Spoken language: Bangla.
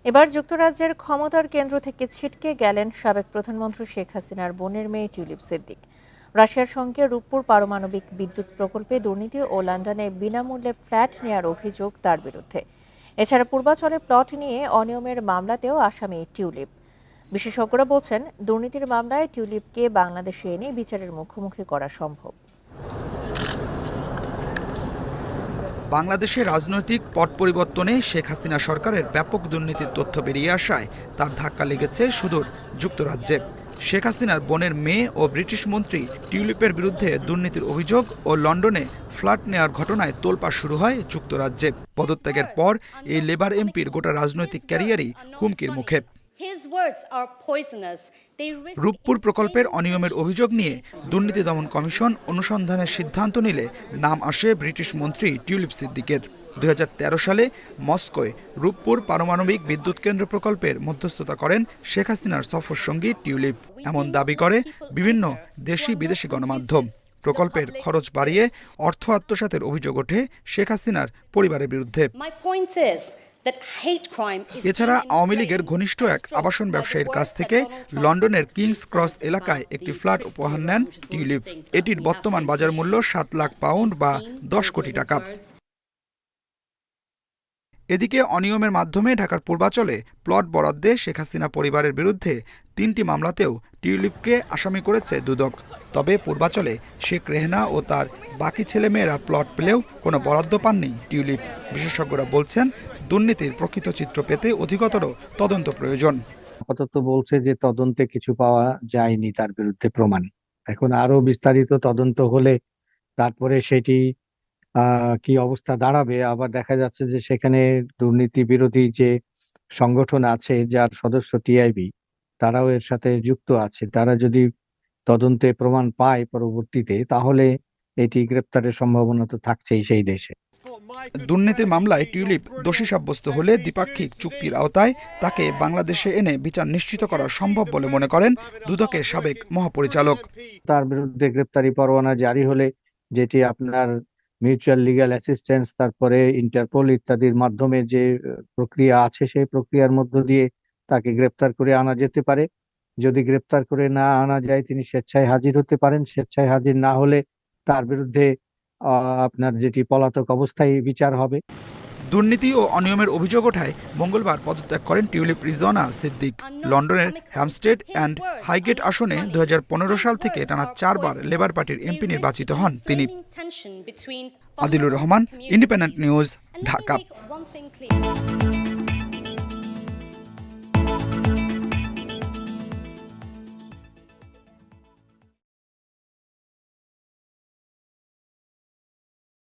এবার যুক্তরাজ্যের ক্ষমতার কেন্দ্র থেকে ছিটকে গেলেন সাবেক প্রধানমন্ত্রী শেখ হাসিনার বোনের মেয়ে টিউলিপ সিদ্দিক। রাশিয়ার সঙ্গে রূপপুর পারমাণবিক বিদ্যুৎ প্রকল্পে দুর্নীতি ও লন্ডনে বিনামূল্যে ফ্ল্যাট নেওয়ার অভিযোগ তার বিরুদ্ধে। এছাড়া পূর্বাচলে প্লট নিয়ে অনিয়মের মামলাতেও আসামি টিউলিপ। বিশেষজ্ঞরা বলছেন, দুর্নীতির মামলায় টিউলিপকে বাংলাদেশে এনে বিচারের মুখোমুখি করা সম্ভব। বাংলাদেশের রাজনৈতিক পট পরিবর্তনে শেখ হাসিনা সরকারের ব্যাপক দুর্নীতির তথ্য বেরিয়ে আসায় তার ধাক্কা লেগেছে সুদূর যুক্তরাজ্যে। শেখ হাসিনার বোনের মেয়ে ও ব্রিটিশ মন্ত্রী টিউলিপের বিরুদ্ধে দুর্নীতির অভিযোগ ও লন্ডনে ফ্ল্যাট নেওয়ার ঘটনায় তোলপাড় শুরু হয় যুক্তরাজ্যে। পদত্যাগের পর এই লেবার এমপির গোটা রাজনৈতিক ক্যারিয়ারই হুমকির মুখে। রূপপুর প্রকল্পের অনিয়মের অভিযোগ নিয়ে দুর্নীতি দমন কমিশন অনুসন্ধানের সিদ্ধান্ত নিলে নাম আসে ব্রিটিশ মন্ত্রী টিউলিপ সিদ্দিকের। 2013 সালে মস্কোয় রূপপুর পারমাণবিক বিদ্যুৎ কেন্দ্র প্রকল্পের মধ্যস্থতা করেন শেখ হাসিনার সফরসঙ্গী টিউলিপ, এমন দাবি করে বিভিন্ন দেশি বিদেশি গণমাধ্যম। প্রকল্পের খরচ বাড়িয়ে অর্থ আত্মসাতের অভিযোগ ওঠে শেখ হাসিনার পরিবারের বিরুদ্ধে। এছাড়া আওয়ামী লীগের ঘনিষ্ঠ এক আবাসন ব্যবসায়ীর কাছ থেকে লন্ডনের কিংস ক্রস এলাকায় একটি ফ্ল্যাট উপহার নেন টিউলিপ। এটির বর্তমান বাজার মূল্য 7 লাখ পাউন্ড বা 10 কোটি টাকা। এদিকে অনিয়মের মাধ্যমে ঢাকার পূর্বাচলে প্লট বরাদ্দে শেখ হাসিনা পরিবারের বিরুদ্ধে 3টি মামলাতেও টিউলিপকে আসামি করেছে দুদক। তবে পূর্বাচলে শেখ রেহেনা ও তার বাকি ছেলেমেয়েরা প্লট পেলেও কোনো বরাদ্দ পাননি টিউলিপ। বিশেষজ্ঞরা বলছেন, দুর্নীতির প্রকৃত চিত্র পেতে অধিকতর তদন্ত প্রয়োজন। আপাতত বলছে যে তদন্তে কিছু পাওয়া যায়নি তার বিরুদ্ধে প্রমাণ। এখন আরো বিস্তারিত তদন্ত হলে তারপরে সেটি কি অবস্থা দাঁড়াবে। আবার দেখা যাচ্ছে যে সেখানে দুর্নীতি বিরোধী যে সংগঠন আছে, যার সদস্য টিআইবি, তারাও এর সাথে যুক্ত আছে। তারা যদি তদন্তে প্রমাণ পায় পরবর্তীতে, তাহলে এটি গ্রেপ্তারের সম্ভাবনা তো থাকছেই সেই দেশে। দুর্নীতির মামলায় টিউলিপ দোষী সাব্যস্ত হলে দ্বিপাক্ষিক চুক্তির আওতায় তাকে বাংলাদেশে এনে বিচার নিশ্চিত করা সম্ভব বলে মনে করেন দুদকের সাবেক মহাপরিচালক। তার বিরুদ্ধে গ্রেপ্তারি পরোয়ানা জারি হলে, যেটি আপনার মিউচুয়াল লিগ্যাল অ্যাসিস্ট্যান্স, তারপরে ইন্টারপোল ইত্যাদির মাধ্যমে যে প্রক্রিয়া আছে, সেই প্রক্রিয়ার মধ্য দিয়ে তাকে গ্রেপ্তার করে আনা যেতে পারে। যদি গ্রেপ্তার করে না আনা যায়, তিনি স্বেচ্ছায় হাজির হতে পারেন। স্বেচ্ছায় হাজির না হলে তার বিরুদ্ধে আপনার যেটি পলাতক অবস্থায় বিচার হবে। দুর্নীতি ও অনিয়মের অভিযোগ ওঠায় মঙ্গলবার পদত্যাগ করেন টিউলিপ রিজওয়ানা সিদ্দিক। লন্ডনের হ্যামস্টেড অ্যান্ড হাইগেট আসনে 2015 সাল থেকে টানা 4 বার লেবার পার্টির এমপি নির্বাচিত হন তিনি। Adilur Rahman, independent news, Dhaka.